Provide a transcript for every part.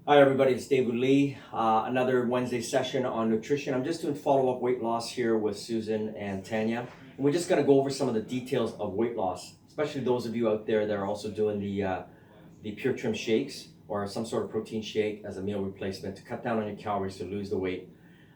Hi everybody, it's David Lee. Another Wednesday session on nutrition. I'm just doing follow-up weight loss here with Susan and Tanya. And we're just gonna go over some of the details of weight loss, especially those of you out there that are also doing the Pure Trim shakes or some sort of protein shake as a meal replacement to cut down on your calories to lose the weight.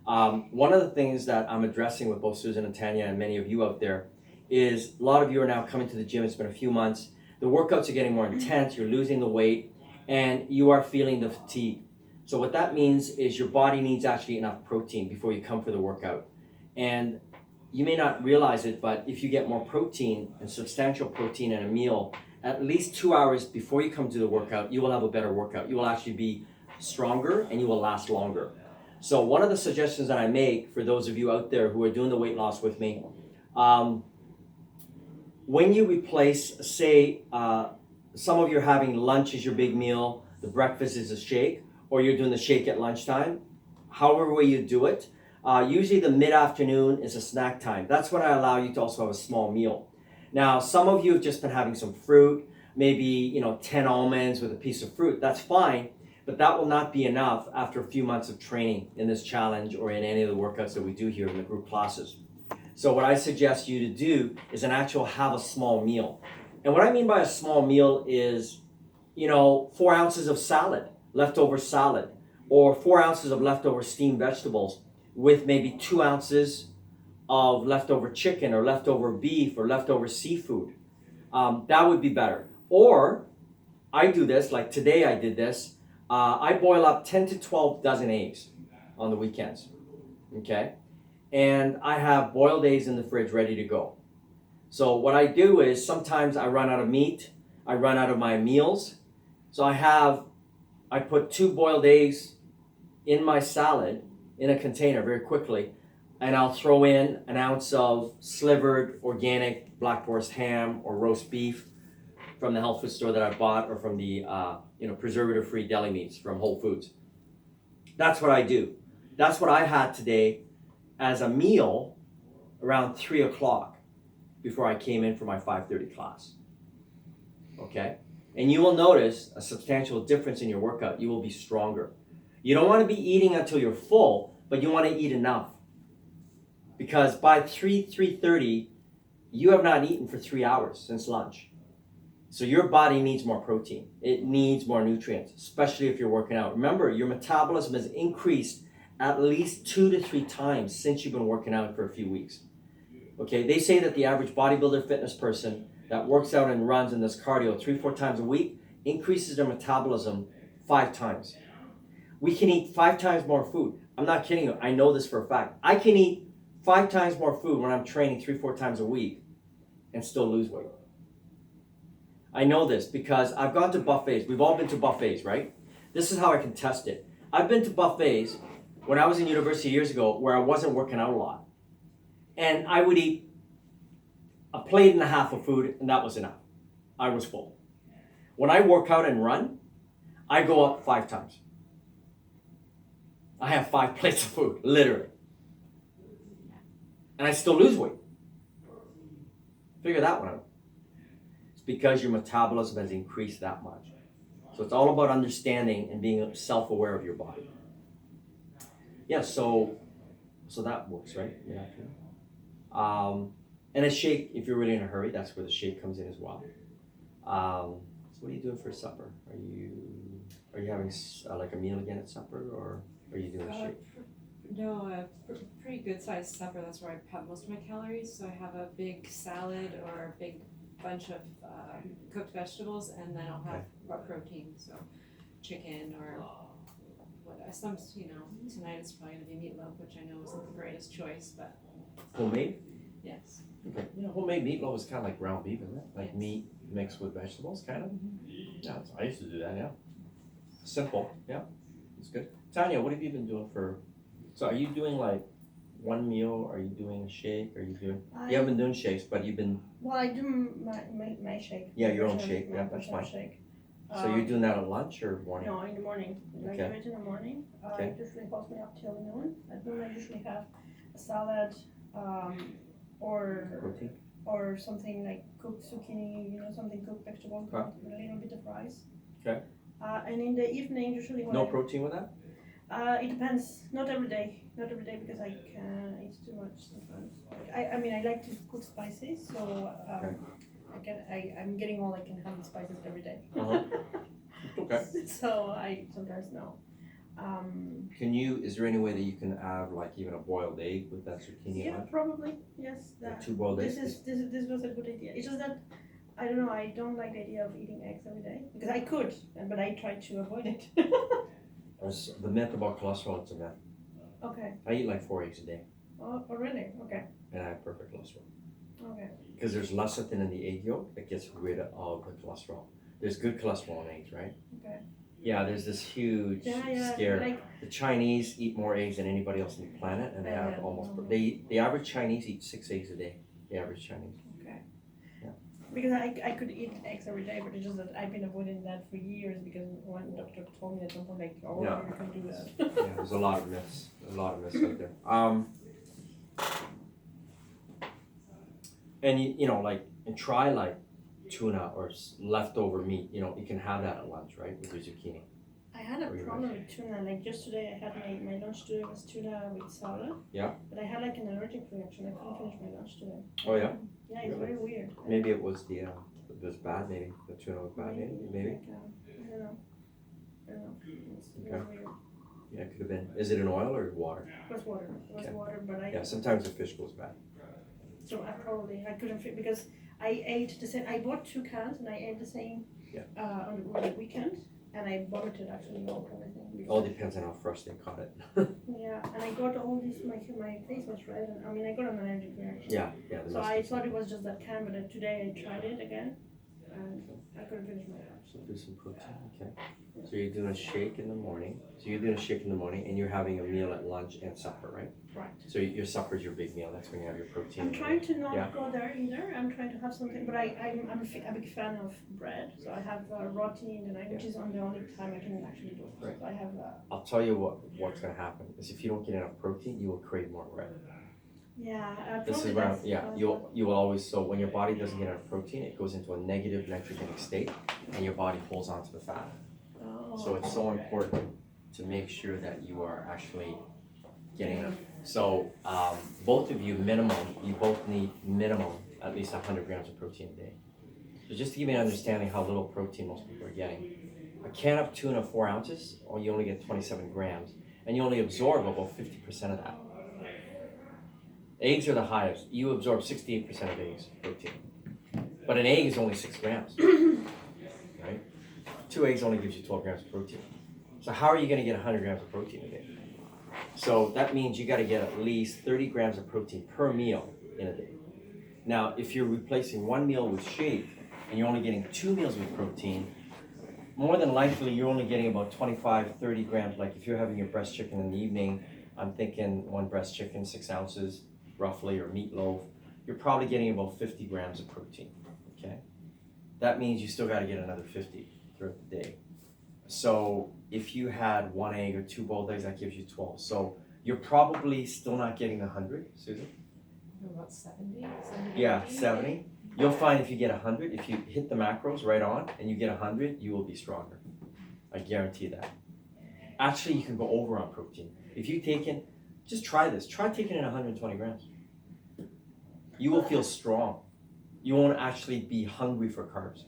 One of the things that I'm addressing with both Susan and Tanya and many of you out there is a lot of you are now coming to the gym. It's been a few months. The workouts are getting more intense. You're losing the weight and you are feeling the fatigue. So what that means is your body needs actually enough protein before you come for the workout. And you may not realize it, but if you get more protein and substantial protein in a meal, at least 2 hours before you come to the workout, you will have a better workout. You will actually be stronger and you will last longer. So one of the suggestions that I make for those of you out there who are doing the weight loss with me, when you replace, say, some of you are having lunch as your big meal, the breakfast is a shake, or you're doing the shake at lunchtime, however way you do it, usually the mid-afternoon is a snack time. That's when I allow you to also have a small meal. Now, some of you have just been having some fruit, maybe 10 almonds with a piece of fruit. That's fine, but that will not be enough after a few months of training in this challenge or in any of the workouts that we do here in the group classes. So what I suggest you to do is have a small meal. And what I mean by a small meal is, 4 ounces of salad, leftover salad, or 4 ounces of leftover steamed vegetables with maybe 2 ounces of leftover chicken or leftover beef or leftover seafood. That would be better. Or I do this, like today I did this, I boil up 10 to 12 dozen eggs on the weekends, okay? And I have boiled eggs in the fridge ready to go. So what I do is sometimes I run out of meat, I run out of my meals. So I put 2 boiled eggs in my salad in a container very quickly, and I'll throw in an ounce of slivered organic black forest ham or roast beef from the health food store that I bought, or from the preservative-free deli meats from Whole Foods. That's what I do. That's what I had today as a meal around 3 o'clock. Before I came in for my 5:30 class. Okay? And you will notice a substantial difference in your workout. You will be stronger. You don't want to be eating until you're full, but you want to eat enough. Because by 3:30, you have not eaten for 3 hours since lunch. So your body needs more protein. It needs more nutrients, especially if you're working out. Remember, your metabolism has increased at least 2 to 3 times since you've been working out for a few weeks. Okay, they say that the average bodybuilder fitness person that works out and runs in this cardio 3-4 times a week increases their metabolism 5 times. We can eat 5 times more food. I'm not kidding you. I know this for a fact. I can eat 5 times more food when I'm training 3-4 times a week and still lose weight. I know this because I've gone to buffets. We've all been to buffets, right? This is how I can test it. I've been to buffets when I was in university years ago where I wasn't working out a lot. And I would eat a plate and a half of food, and that was enough. I was full. When I work out and run, I go up 5 times. I have 5 plates of food, literally. And I still lose weight. Figure that one out. It's because your metabolism has increased that much. So it's all about understanding and being self-aware of your body. Yeah, so that works, right? Yeah. And a shake, if you're really in a hurry, that's where the shake comes in as well. So what are you doing for supper? Are you having like a meal again at supper, or are you doing a shake? No, a pretty good sized supper. That's where I have most of my calories. So I have a big salad or a big bunch of cooked vegetables, and then I'll have raw protein, so chicken or tonight it's probably gonna be meatloaf, which I know isn't the greatest choice, but Homemade? yes. Okay. Yeah, homemade meatloaf is kind of like ground beef, isn't it? Like Yes. meat mixed with vegetables, kind of. Yeah, I used to do that. Yeah. Simple. Yeah, it's good. Tanya, what have you been doing for? So are you doing like one meal? Are you doing a shake? Are you doing? You haven't been doing shakes, but you've been. Well, I do my shake. Yeah, your own personal- shake. my Yeah, that's personal fine. shake. So you're doing that at lunch or morning? No, in the morning. I do Okay. it in the morning. Okay. It usually holds me up till noon. At noon I usually have a salad, Protein. or something like cooked zucchini, something cooked vegetable, Okay. with a little bit of rice. Okay. And in the evening, usually when No protein with that? it depends. Not every day. Not every day because I can eat too much sometimes. I mean, I like to cook spices, so Okay. I'm getting all I can have with spices every day. Uh-huh. Okay. So I sometimes no. Is there any way that you can add like even a boiled egg with that zucchini Yeah, lunch? probably yes. Like That, 2 boiled eggs? this was a good idea. It's just that I don't know. I don't like the idea of eating eggs every day because I could, but I try to avoid it. The myth about cholesterol, it's a myth. Okay. I eat like 4 eggs a day Oh, really? Okay. and I have perfect cholesterol. Okay. Because there's lecithin in the egg yolk that gets rid of the cholesterol. There's good cholesterol in eggs, right? Okay. Yeah, there's this huge Yeah. scare. Like The Chinese eat more eggs than anybody else on the planet, and they have almost. The average Chinese eats 6 eggs a day. The average Chinese. okay. Yeah. Because I could eat eggs every day, but it's just that I've been avoiding that for years because one doctor told me at some point like, oh, Yeah. you can do that. Yeah, there's a lot of myths. Out there. And you know, like, and try like tuna or leftover meat. You know, you can have that at lunch, right, with your zucchini. I had a Or you problem with tuna. Like just today, I had my lunch today was tuna with salad. Yeah. But I had like an allergic reaction. I couldn't finish my lunch today. Oh yeah. Yeah, it's Really? very weird. Maybe it was it was bad. Maybe the tuna was bad. Maybe. Like, I don't know. It's Okay. very weird. Yeah, it could have been. Is it an oil or water? It was water. It was Okay. water, but I. Yeah, sometimes the fish goes bad. So I couldn't fit because I ate the same. I bought 2 cans and I ate the same. Yeah. On the weekend, and I vomited actually all everything. It all depends on how fresh they caught it. Yeah, and I got all this. My face was red, and I mean I got an allergic reaction. Yeah. There So must I be thought it was just that can, but today I tried it again, and I couldn't finish my lunch. So do some protein. Okay. So you're doing a shake in the morning. And you're having a meal at lunch and supper, right? Right. So your supper is your big meal. That's when you have your protein. I'm trying to not Yeah. go there either. I'm trying to have something, but I'm a big fan of bread. So I have roti in the night, which is on the only time I can actually do it. Right. So I have. I'll tell you what's going to happen is if you don't get enough protein, you will crave more bread. Yeah. This is probably where that's- you will always, so when your body doesn't get enough protein, it goes into a negative nitrogenic state and your body holds onto the fat. Oh. So it's so important to make sure that you are actually getting enough. So both of you both need minimum at least 100 grams of protein a day. So just to give you an understanding how little protein most people are getting, a can of tuna 4 ounces, or you only get 27 grams, and you only absorb about 50% of that. Eggs are the highest. You absorb 68% of eggs protein. But an egg is only 6 grams, right? 2 eggs only gives you 12 grams of protein. So how are you gonna get 100 grams of protein a day? So that means you gotta get at least 30 grams of protein per meal in a day. Now, if you're replacing 1 meal with shake, and you're only getting 2 meals with protein, more than likely you're only getting about 25, 30 grams. Like if you're having your breast chicken in the evening, I'm thinking 1 breast chicken, 6 ounces, roughly, or meatloaf, you're probably getting about 50 grams of protein, okay? That means you still gotta get another 50 throughout the day. So if you had 1 egg or 2 boiled eggs, that gives you 12. So you're probably still not getting 100, Susan? About 70? Yeah, 70. You'll find if you get 100, if you hit the macros right on and you get 100, you will be stronger. I guarantee that. Actually, you can go over on protein. If you take in, just try this. Try taking in 120 grams. You will feel strong. You won't actually be hungry for carbs.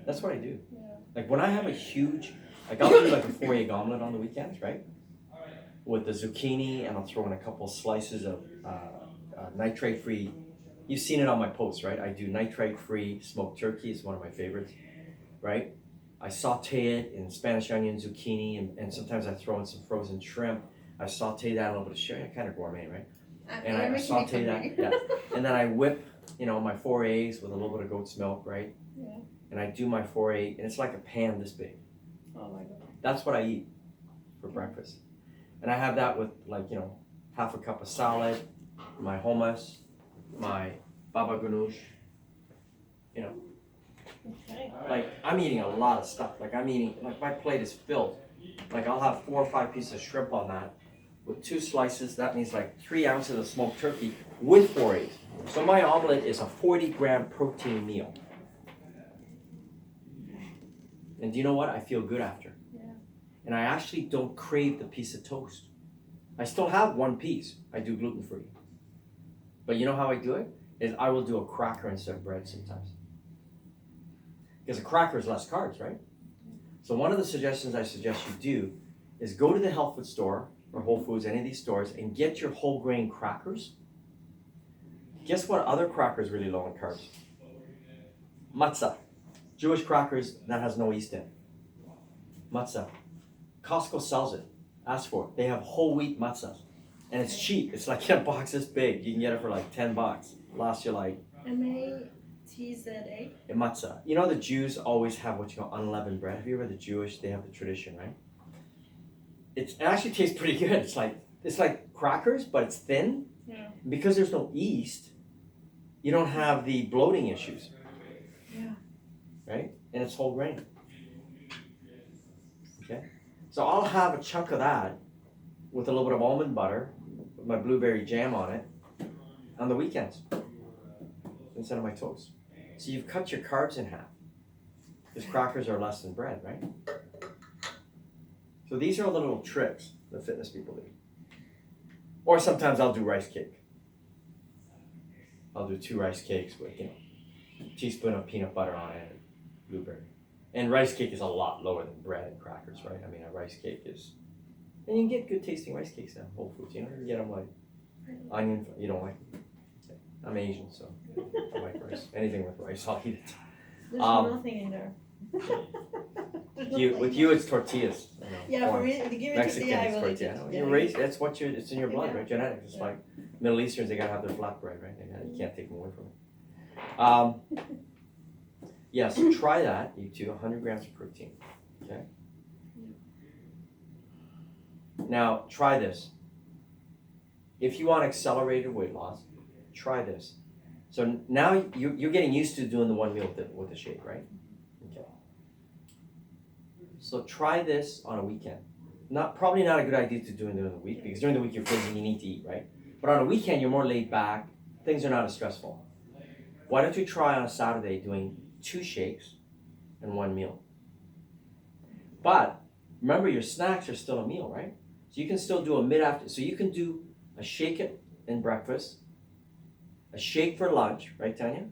That's what I do. Yeah. Like when I have a huge, like I'll do like a 4-egg omelet on the weekends, right? With the zucchini, and I'll throw in a couple slices of nitrate-free. You've seen it on my posts, right? I do nitrate-free smoked turkey. It's one of my favorites, right? I saute it in Spanish onion, zucchini, and sometimes I throw in some frozen shrimp. I saute that a little bit of sherry, kind of gourmet, right? And I saute that, yeah. And then I whip, my 4 eggs with a little bit of goat's milk, right? Yeah. And I do my 4 egg, and it's like a pan this big. Oh my god. That's what I eat for breakfast. And I have that with half a cup of salad, my hummus, my baba ganoush. Okay. Like I'm eating a lot of stuff. Like my plate is filled. Like I'll have 4 or 5 pieces of shrimp on that with 2 slices. That means like 3 ounces of smoked turkey with 4 eggs. So my omelet is a 40-gram protein meal. And do you know what? I feel good after. Yeah. And I actually don't crave the piece of toast. I still have one piece. I do gluten free. But you know how I do it? Is I will do a cracker instead of bread sometimes. Because a cracker is less carbs, right? So one of the suggestions I suggest you do is go to the health food store or Whole Foods, any of these stores, and get your whole grain crackers. Guess what other cracker is really low in carbs? Matzah. Jewish crackers that has no yeast in. Matzah. Costco sells it. Ask for it. They have whole wheat matzah. And it's cheap. It's like a box this big. You can get it for like $10. Lasts you like MATZA. a matzah. You know the Jews always have what you call unleavened bread. Have you ever heard the Jewish? They have the tradition, right? It actually tastes pretty good. It's like crackers, but it's thin. Yeah. Because there's no yeast, you don't have the bloating issues. Yeah. Right? And it's whole grain. Okay? So I'll have a chunk of that with a little bit of almond butter, with my blueberry jam on it, on the weekends instead of my toast. So you've cut your carbs in half. Because crackers are less than bread, right? So these are all the little tricks that fitness people do. Or sometimes I'll do rice cake. I'll do 2 rice cakes with, a teaspoon of peanut butter on it, and blueberry. And rice cake is a lot lower than bread and crackers, right? I mean, a rice cake is, and you can get good tasting rice cakes now, Whole Foods. You can get them like onion. You don't like them? Okay. I'm Asian, so I like rice. Anything with rice, I'll eat it. There's nothing in there. With you, it's tortillas. Yeah, for corn. me, to give it Mexican tortilla, I is will eat tortilla. it. You're raised. That's what you. It's in your blood, Yeah. right? Genetics. It's Yeah. like Middle Easterns. They gotta have their flatbread, right? You can't take them away from it. Yeah. So try that. You do 100 grams of protein. Okay. Now try this. If you want accelerated weight loss, try this. So now you're getting used to doing the one meal with the shake, right? Okay. So try this on a weekend. Probably not a good idea to do it during the week because during the week you're freezing, you need to eat, right? But on a weekend you're more laid back. Things are not as stressful. Why don't you try on a Saturday doing 2 shakes and 1 meal? But remember, your snacks are still a meal, right? So you can still do a mid-after. So you can do a shake in breakfast, a shake for lunch, right, Tanya?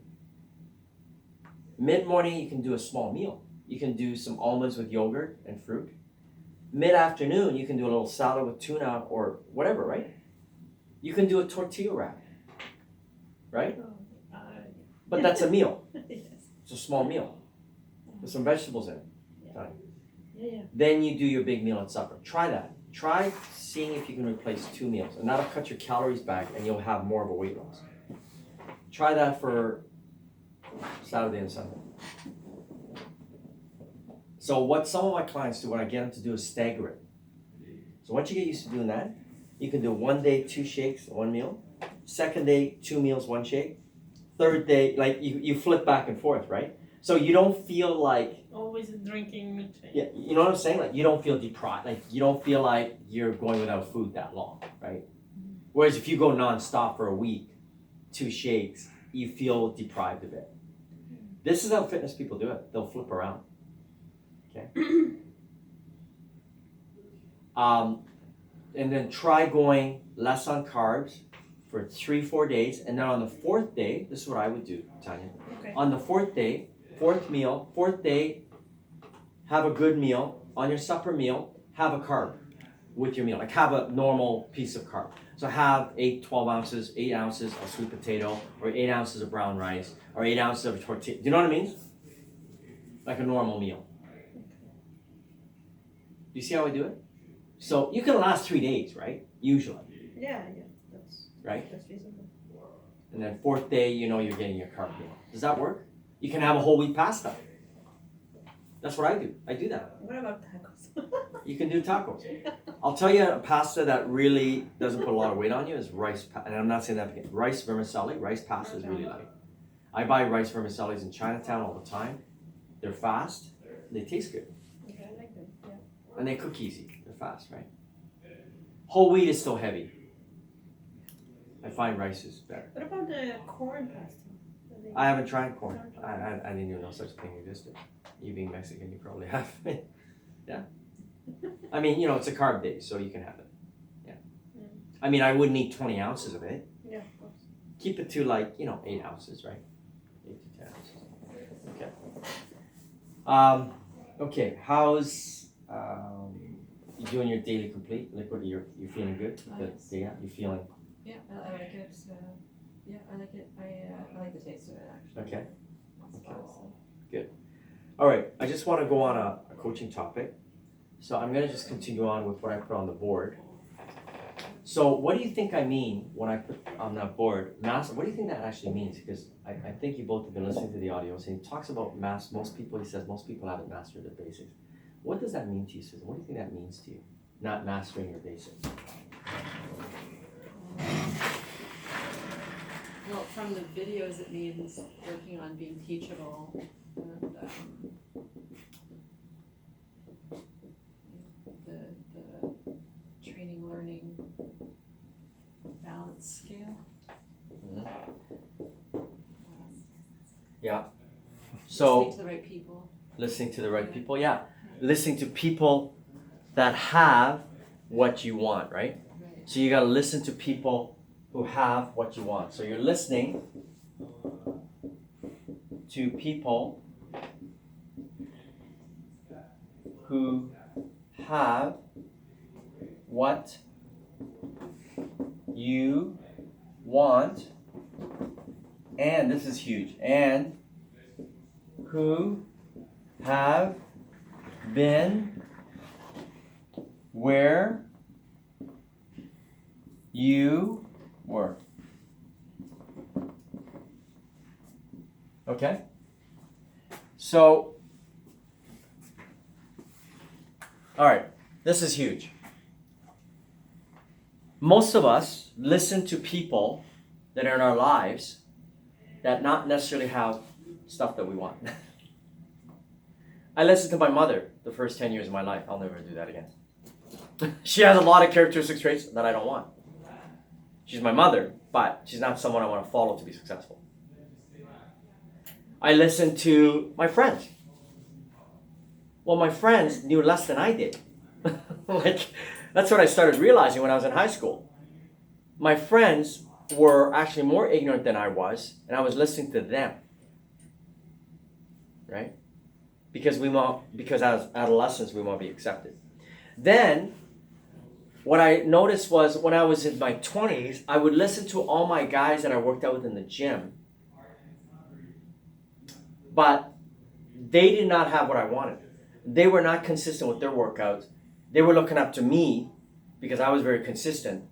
Mid-morning, you can do a small meal. You can do some almonds with yogurt and fruit. Mid-afternoon, you can do a little salad with tuna or whatever, right? You can do a tortilla wrap, right? But that's a meal. Yes. It's a small meal with some vegetables in it. Yeah. Then you do your big meal at supper. Try that. Try seeing if you can replace 2 meals, and that'll cut your calories back and you'll have more of a weight loss. Try that for Saturday and Sunday. So what some of my clients do, when I get them to do, is stagger it. So once you get used to doing that, you can do one day 2 shakes, 1 meal. Second day 2 meals, 1 shake. Third day, like you flip back and forth, right? So you don't feel like, Always drinking milkshake. yeah, you know what I'm saying? Like you don't feel deprived. Like you don't feel like you're going without food that long, right? Whereas if you go nonstop for a week, 2 shakes, you feel deprived a bit. This is how fitness people do it. They'll flip around. Okay. And then try going less on carbs for 3-4 days, and then on the 4th day, this is what I would do, Tanya. Okay. On the 4th day, 4th day, have a good meal. On your supper meal, have a carb with your meal. Like have a normal piece of carb. So have 12 ounces, 8 ounces of sweet potato, or 8 ounces of brown rice, or 8 ounces of tortilla. Do you know what I mean? Like a normal meal. Do you see how I do it? So you can last 3 days, right? Usually, Yeah. That's right? feasible. And then 4th day, you know you're getting your carb meal. Does that work? You can have a whole wheat pasta. That's what I do. I do that. What about tacos? You can do tacos. I'll tell you a pasta that really doesn't put a lot of weight on you is rice, and I'm not saying that because rice vermicelli, rice pasta is really light. I buy rice vermicellis in Chinatown all the time. They're fast, they taste good, Okay, I like them. Yeah. and they cook easy. They're fast, right? Whole wheat is still heavy. I find rice is better. What about the corn pasta? I haven't tried corn. I didn't even know such a thing existed. You being Mexican, you probably have. Yeah. I mean, you know, it's a carb day, so you can have it. Yeah. I mean, I wouldn't eat 20 ounces of it. Yeah, of course. Keep it to like, you know, 8 ounces, right? 8 to 10 ounces. Okay. Okay. How's you doing your daily complete? Like, what you're feeling good? Oh, Good. yes. Yeah. You feeling Yeah, I like it. Yeah, I like it. I like the taste of it actually. okay? Okay. So. All right. I just want to go on a coaching topic, so I'm gonna just continue on with what I put on the board. So, what do you think I mean when I put on that board master? What do you think that actually means? Because I think you both have been listening to the audios, and he talks about most people. He says most people haven't mastered their basics. What does that mean to you, Susan? What do you think that means to you? Not mastering your basics. Well, from the videos, it means working on being teachable and the training, learning, balance scale. Yeah. So Listening to the right people. listening to the right people, yeah. Listening to people that have what you want, right? Right. So you gotta listen to people who have what you want. So you're listening to people who have what you want, and this is huge, and who have been where you were. Okay? So, all right, this is huge. Most of us listen to people that are in our lives that not necessarily have stuff that we want. I listened to my mother the first 10 years of my life. I'll never do that again. She has a lot of characteristic traits that I don't want. She's my mother, but she's not someone I want to follow to be successful. I listened to my friends. Well, my friends knew less than I did. Like, that's what I started realizing when I was in high school. My friends were actually more ignorant than I was, and I was listening to them. Right? Because as adolescents, we want to be accepted. Then, what I noticed was when I was in my 20s, I would listen to all my guys that I worked out with in the gym, but they did not have what I wanted. They were not consistent with their workouts. They were looking up to me because I was very consistent,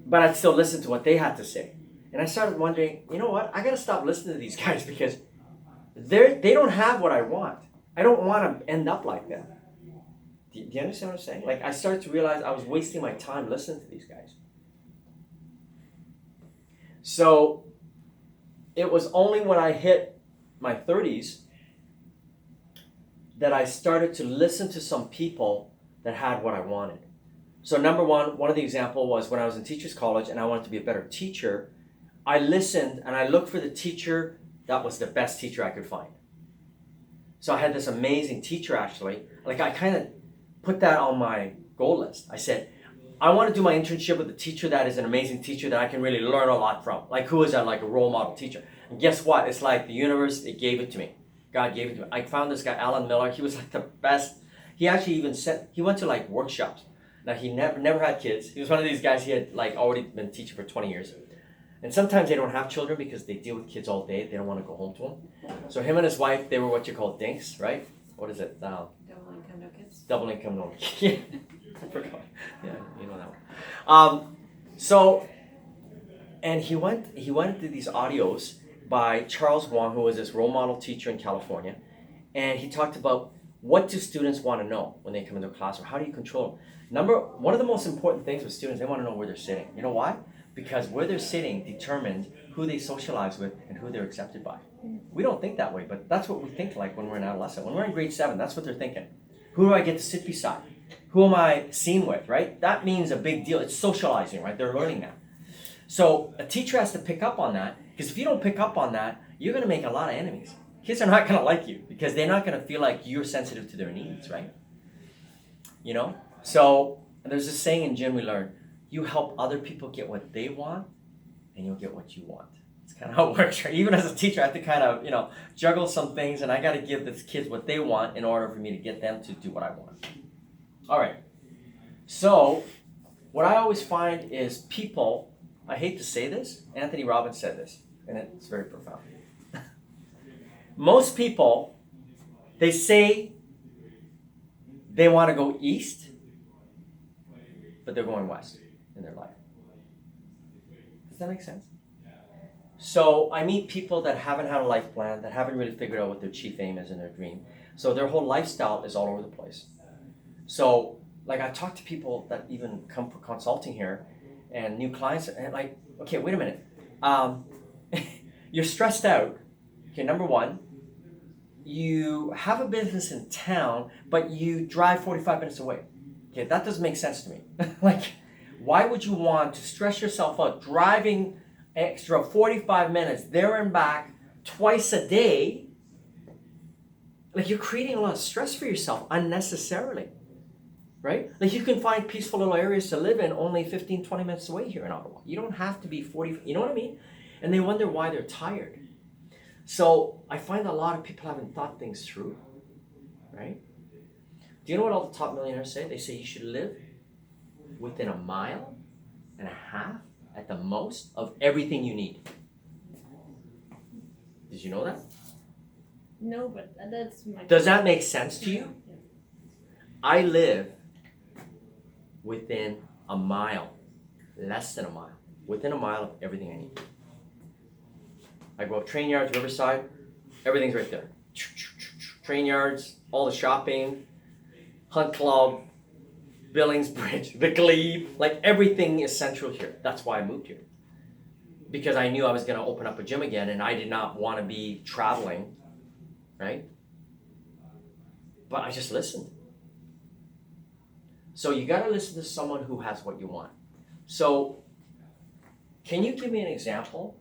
but I'd still listen to what they had to say. And I started wondering, you know what? I got to stop listening to these guys because they don't have what I want. I don't want to end up like them. Do you understand what I'm saying? Like, I started to realize I was wasting my time listening to these guys. So it was only when I hit my 30s that I started to listen to some people that had what I wanted. So number one of the example was when I was in teachers college and I wanted to be a better teacher, I listened and I looked for the teacher that was the best teacher I could find. So I had this amazing teacher actually. Like, I kind of put that on my goal list. I said, I want to do my internship with a teacher that is an amazing teacher that I can really learn a lot from. Like, who is that, like a role model teacher? And guess what? It's like the universe, it gave it to me. God gave it to me. I found this guy, Alan Miller. He was like the best. He actually even he went to like workshops. Now, he never had kids. He was one of these guys, he had like already been teaching for 20 years. And sometimes they don't have children because they deal with kids all day. They don't want to go home to them. So him and his wife, they were what you call dinks, right? What is it? Double income, no kids. Double income, no kids. I forgot. Yeah, you know that one. And he went into these audios by Charles Wang, who was this role model teacher in California. And he talked about what do students want to know when they come into a classroom? How do you control them? One of the most important things with students, they want to know where they're sitting. You know why? Because where they're sitting determines who they socialize with and who they're accepted by. We don't think that way, but that's what we think like when we're an adolescent. When we're in grade 7, that's what they're thinking. Who do I get to sit beside? Who am I seen with, right? That means a big deal. It's socializing, right? They're learning that. So a teacher has to pick up on that, because if you don't pick up on that, you're going to make a lot of enemies. kids are not gonna like you because they're not gonna feel like you're sensitive to their needs, right? You know? So there's this saying in gym we learned, you help other people get what they want and you'll get what you want. It's kind of how it works, right? Even as a teacher, I have to kind of, juggle some things and I gotta give the kids what they want in order for me to get them to do what I want. All right. So what I always find is people, I hate to say this, Anthony Robbins said this, and it's very profound. Most people, they say they want to go east, but they're going west in their life. Does that make sense? So I meet people that haven't had a life plan, that haven't really figured out what their chief aim is in their dream. So their whole lifestyle is all over the place. So like I talk to people that even come for consulting here and new clients and like, okay, wait a minute. You're stressed out. Okay, number one, you have a business in town, but you drive 45 minutes away. Okay, that doesn't make sense to me. Like, why would you want to stress yourself out driving extra 45 minutes there and back twice a day? Like, you're creating a lot of stress for yourself unnecessarily, right? Like, you can find peaceful little areas to live in only 15, 20 minutes away here in Ottawa. You don't have to be 40, you know what I mean? And they wonder why they're tired. So I find a lot of people haven't thought things through, right? Do you know what all the top millionaires say? They say you should live within a mile and a half at the most of everything you need. Did you know that? No, but that's my. Does that make sense to you? I live within a mile, less than a mile, within a mile of everything I need. I go up Train Yards, Riverside, everything's right there. Train Yards, all the shopping, Hunt Club, Billings Bridge, the Glebe, like everything is central here. That's why I moved here. Because I knew I was gonna open up a gym again and I did not want to be traveling, right? But I just listened. So you gotta listen to someone who has what you want. So can you give me an example?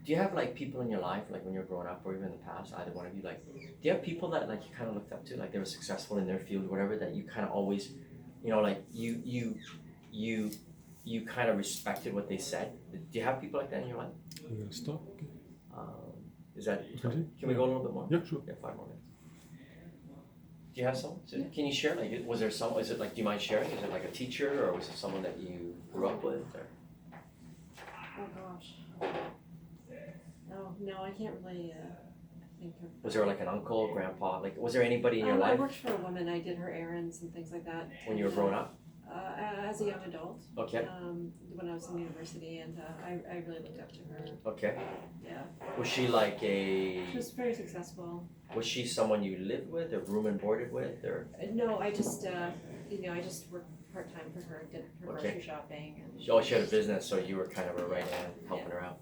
Do you have like people in your life, like when you're growing up or even in the past, either one of you, like, do you have people that like you kind of looked up to, like they were successful in their field, whatever, that you kind of always, like you kind of respected what they said? Do you have people like that in your life? I'm gonna stop. Is that, Okay. can we go a little bit more? Yeah, sure. Yeah, 5 more minutes. Do you have someone? Can you share, like, was there someone, is it like, do you mind sharing? Is it like a teacher or was it someone that you grew up with or? Oh gosh. Oh, no, I can't really think of. Was there like an uncle, grandpa, like, was there anybody in your I life worked for a woman, I did her errands and things like that. when you were growing up? As a young adult, Okay, when I was in university, and I really looked up to her, okay. yeah. Was she like She was very successful. was she someone you lived with or room and boarded with or? No, I just, I just worked part-time for her, did her Okay. grocery shopping and. She had a business, so you were kind of her right hand helping her out.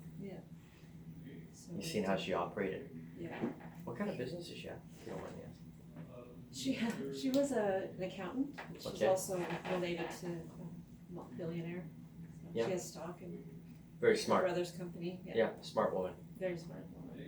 So, You seen how she operated? Yeah. What kind of business did she have? If you don't mind me asking. She was an accountant, she's Okay. also related to a billionaire. So Yeah. She has stock in Very her smart. brother's company, Yeah, smart woman. very smart woman.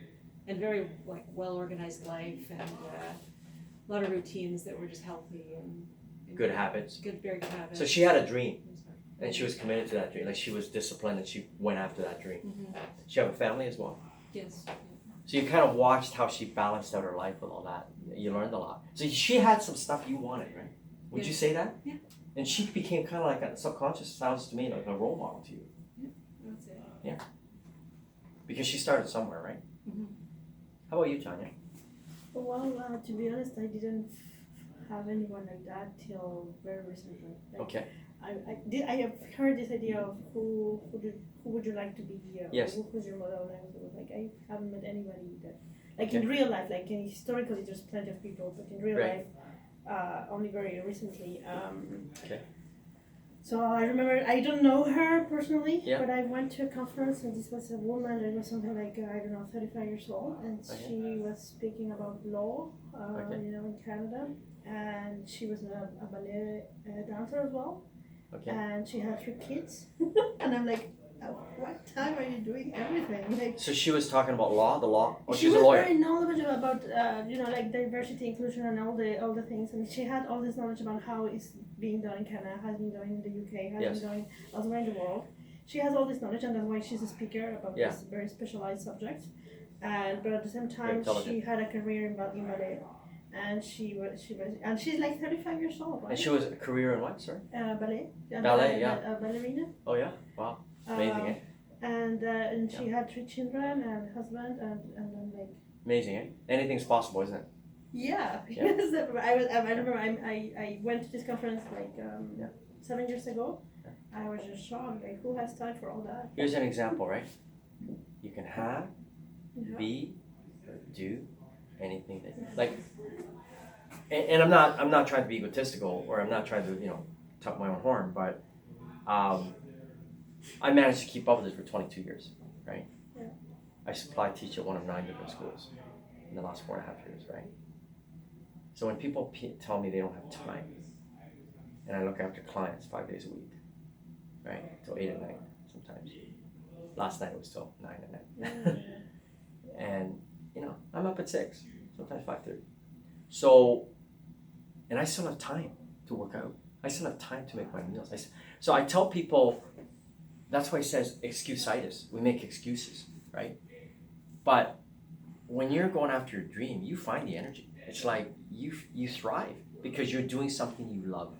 And very like well-organized life and a lot of routines that were just healthy and Good habits. Good, very good habits. So she had a dream Very smart. and she was committed to that dream. Like she was disciplined and she went after that dream. Mhm. She have a family as well. Yes. So you kind of watched how she balanced out her life with all that. You learned a lot. So she had some stuff you wanted, right? Would you Yeah. say that? Yeah. And she became kind of like a subconscious, sounds to me like a role model to you. That's it. Because she started somewhere, right? Mhm. How about you, Tanya? Well, to be honest, I didn't have anyone like that till very recently. Like, Okay. I have heard this idea of who would you like to be? Yes. Who's your model? And I was like, I haven't met anybody that, like Okay. in real life, like historically, there's plenty of people, but in real Right. life, only very recently. Okay. So I remember, I don't know her personally, Yeah. but I went to a conference and this was a woman that was something like, I don't know, 35 years old. And Okay. she was speaking about law, Okay. in Canada. And she was a ballet dancer as well. Okay. And she had 3 kids. And I'm like, at what time are you doing everything? Like, So she was talking about law, the law. Oh, she she's was a lawyer. very knowledgeable about like diversity, inclusion, and all the things. And she had all this knowledge about how it's being done in Canada, has been done in the UK, has Yes. been done elsewhere in the world. She has all this knowledge, and that's why she's a speaker about Yeah. this very specialized subject. And but at the same time, intelligent. she had a career in ballet, and and she's like 35 years old, right? And she was a career in what? Sorry. Ballet. Ballet, yeah. A ballerina. Oh yeah. Wow. Amazing, eh? And she had 3 children and husband and then like. Amazing, eh? Anything's possible, isn't it? Yeah, Yeah. because I remember I went to this conference like 7 years ago. I was just shocked, like who has time for all that? Here's an example, right? You can have, Yeah. be, or do anything that like. And I'm not trying to be egotistical, or I'm not trying to tuck my own horn, but I managed to keep up with this for 22 years, right? Yeah. I teach at one of 9 different schools in the last 4.5 years, right? So when people tell me they don't have time, and I look after clients 5 days a week, right, till 8 at night sometimes. Last night it was till 9 at night, and I'm up at 6, sometimes 5:30. So, and I still have time to work out. I still have time to make my meals. So I tell people, that's why it says excuse-itis. We make excuses, right? But when you're going after your dream, you find the energy. It's like you thrive because you're doing something you love,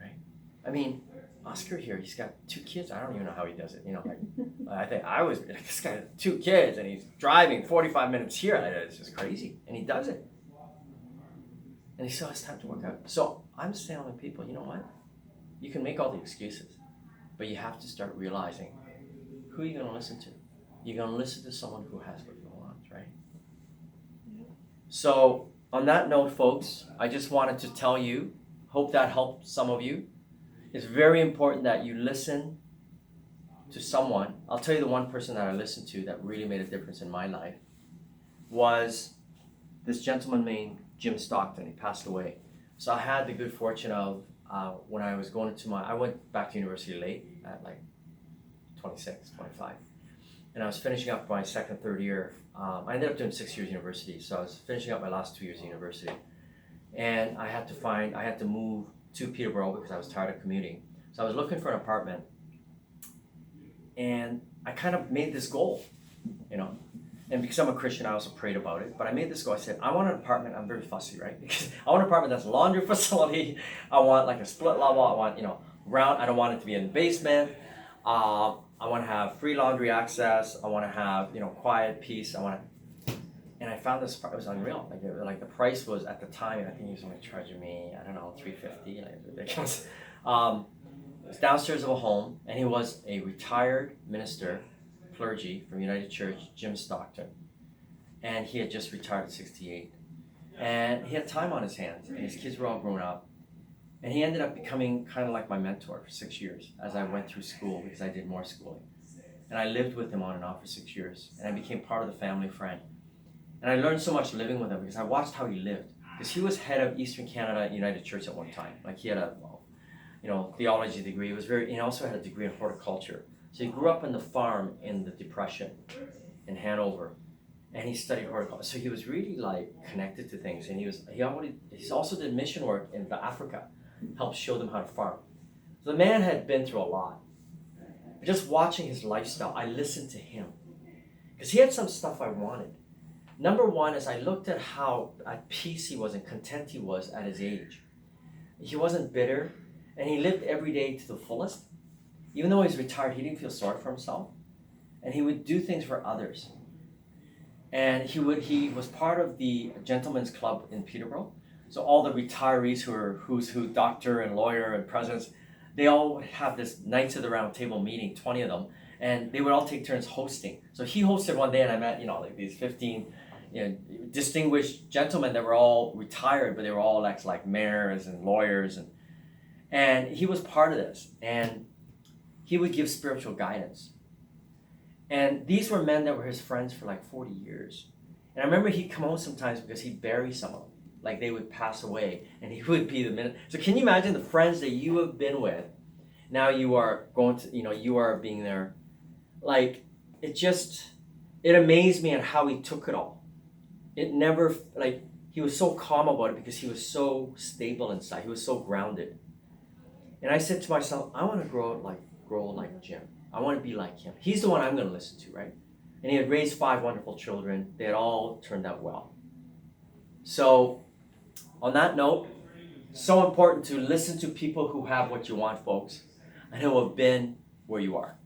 right? I mean, Oscar here, he's got 2 kids. I don't even know how he does it. I think this guy has 2 kids and he's driving 45 minutes here. It's just crazy. And he does it. And he still has time to work out. So I'm telling people, you know what? You can make all the excuses, but you have to start realizing who you're going to listen to. You're going to listen to someone who has what you want, right? Yeah. So on that note, folks, I just wanted to tell you, hope that helped some of you. It's very important that you listen to someone. I'll tell you the one person that I listened to that really made a difference in my life was this gentleman named Jim Stockton. He passed away. So I had the good fortune of when I was going I went back to university late at like 26, 25. And I was finishing up my second, third year. I ended up doing 6 years university. So I was finishing up my last 2 years of university. And I had to move to Peterborough because I was tired of commuting. So I was looking for an apartment. And I kind of made this goal, And because I'm a Christian, I also prayed about it. But I made this goal. I said, I want an apartment. I'm very fussy, right? Because I want an apartment that's a laundry facility. I want like a split level. I want, round. I don't want it to be in the basement. I want to have free laundry access. I want to have, quiet peace. And I found this, it was unreal. Like the price was at the time, I think he was only charging me, I don't know, $350, like ridiculous. It was downstairs of a home, and he was a retired minister, clergy from United Church, Jim Stockton. And he had just retired at 68. And he had time on his hands, and his kids were all grown up. And he ended up becoming kind of like my mentor for 6 years as I went through school, because I did more schooling. And I lived with him on and off for 6 years, and I became part of the family friend. And I learned so much living with him because I watched how he lived. Because he was head of Eastern Canada United Church at one time. Like he had a, theology degree. He also had a degree in horticulture. So he grew up on the farm in the Depression in Hanover, and he studied horticulture. So he was really like connected to things. And he also did mission work in Africa, helped show them how to farm. So the man had been through a lot. Just watching his lifestyle, I listened to him because he had some stuff I wanted. Number one is I looked at how at peace he was and content he was at his age. He wasn't bitter, and he lived every day to the fullest. Even though he's retired, he didn't feel sorry for himself, and he would do things for others. And he was part of the gentleman's club in Peterborough. So all the retirees who's who, doctor and lawyer and presidents, they all have this Knights of the Round Table meeting, 20 of them, and they would all take turns hosting. So he hosted one day, and I met like these 15 distinguished gentlemen that were all retired, but they were all like mayors and lawyers, and he was part of this, and he would give spiritual guidance. And these were men that were his friends for like 40 years. And I remember he'd come home sometimes because he'd bury some of them, like they would pass away, and he would be the minister. So can you imagine the friends that you have been with, Now you are going to, you are being there. Like, it amazed me at how he took it all. It never, like, he was so calm about it because he was so stable inside. He was so grounded. And I said to myself, I want to grow like Jim. I want to be like him. He's the one I'm going to listen to, right? And he had raised 5 wonderful children. They had all turned out well. So, on that note, so important to listen to people who have what you want, folks, and who have been where you are.